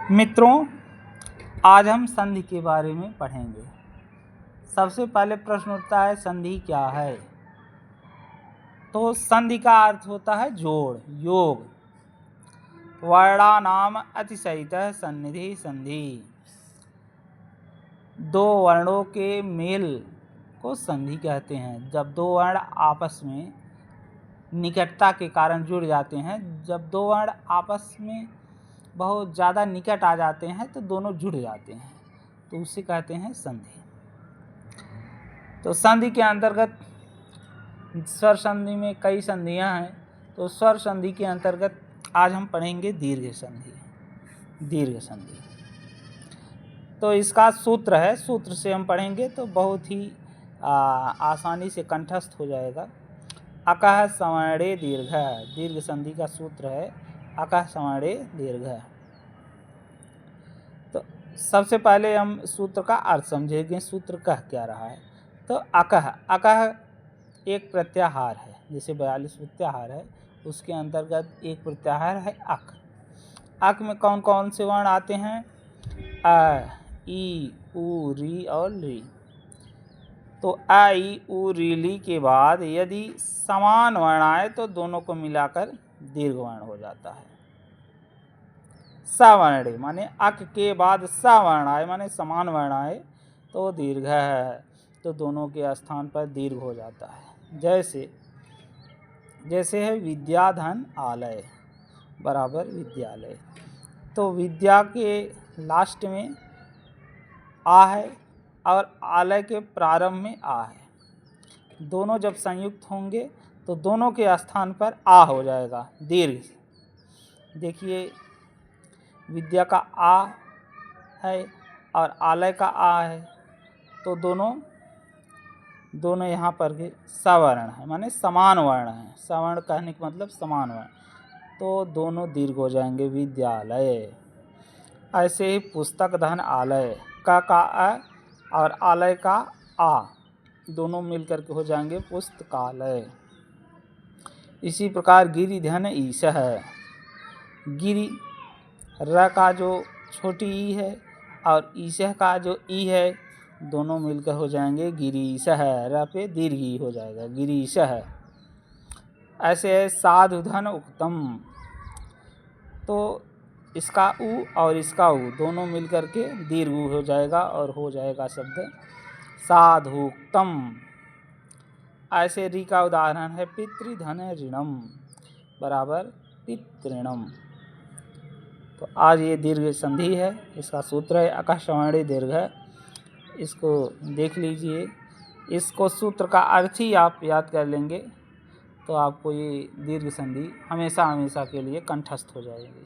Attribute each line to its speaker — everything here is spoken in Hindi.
Speaker 1: मित्रों, आज हम संधि के बारे में पढ़ेंगे। सबसे पहले प्रश्न उठता है, संधि क्या है? तो संधि का अर्थ होता है जोड़, योग। वर्णानाम अतिशयितः सन्निधि संधि। दो वर्णों के मेल को संधि कहते हैं। जब दो वर्ण आपस में निकटता के कारण जुड़ जाते हैं, जब दो वर्ण आपस में बहुत ज़्यादा निकट आ जाते हैं तो दोनों जुड़ जाते हैं, तो उसे कहते हैं संधि। तो संधि के अंतर्गत स्वर संधि में कई संधियां हैं। तो स्वर संधि के अंतर्गत आज हम पढ़ेंगे दीर्घ संधि। तो इसका सूत्र है, सूत्र से हम पढ़ेंगे तो बहुत ही आसानी से कंठस्थ हो जाएगा। अकः सवर्णे दीर्घ, दीर्घ संधि का सूत्र है अकः सवर्णे दीर्घ। तो सबसे पहले हम सूत्र का अर्थ समझेंगे, सूत्र कह क्या रहा है। तो अकः एक प्रत्याहार है, जैसे 42 प्रत्याहार है, उसके अंतर्गत एक प्रत्याहार है अक। अक में कौन कौन से वर्ण आते हैं? अ, ई, उ, री और ली। तो अ, ई, उ, री, ली के बाद यदि समान वर्ण आए तो दोनों को मिलाकर दीर्घ वर्ण हो जाता है। सवर्णे माने अक के बाद सवर्ण आए माने समान वर्ण आए तो दीर्घ है, तो दोनों के स्थान पर दीर्घ हो जाता है। जैसे है विद्याधन आलय बराबर विद्यालय। तो विद्या के लास्ट में आ है और आलय के प्रारंभ में आ है। दोनों जब संयुक्त होंगे तो दोनों के स्थान पर आ हो जाएगा दीर्घ। देखिए, विद्या का आ है और आलय का आ है, तो दोनों यहाँ पर के सवर्ण है माने समान वर्ण है। सवर्ण कहने का मतलब समान वर्ण, तो दोनों दीर्घ हो जाएंगे विद्यालय। ऐसे ही पुस्तक धन आलय, का अ और आलय का आ दोनों मिलकर के हो जाएंगे पुस्तकालय। इसी प्रकार गिरि धन ईश है, गिरि र का जो छोटी ई है और ईशह का जो ई है, दोनों मिलकर हो जाएंगे गिरीशः। र पे दीर्घ ई हो जाएगा गिरीशः। ऐसे है साधु धन उक्तम, तो इसका उ और इसका उ दोनों मिलकर के दीर्घ उ हो जाएगा और हो जाएगा शब्द साधुक्तम। ऐसे री का उदाहरण है पितृधन ऋणम बराबर पितृणम। तो आज ये दीर्घ संधि है, इसका सूत्र है अकः सवर्णे दीर्घ। इसको देख लीजिए, इसको सूत्र का अर्थ ही आप याद कर लेंगे तो आपको ये दीर्घ संधि हमेशा के लिए कंठस्थ हो जाएगी।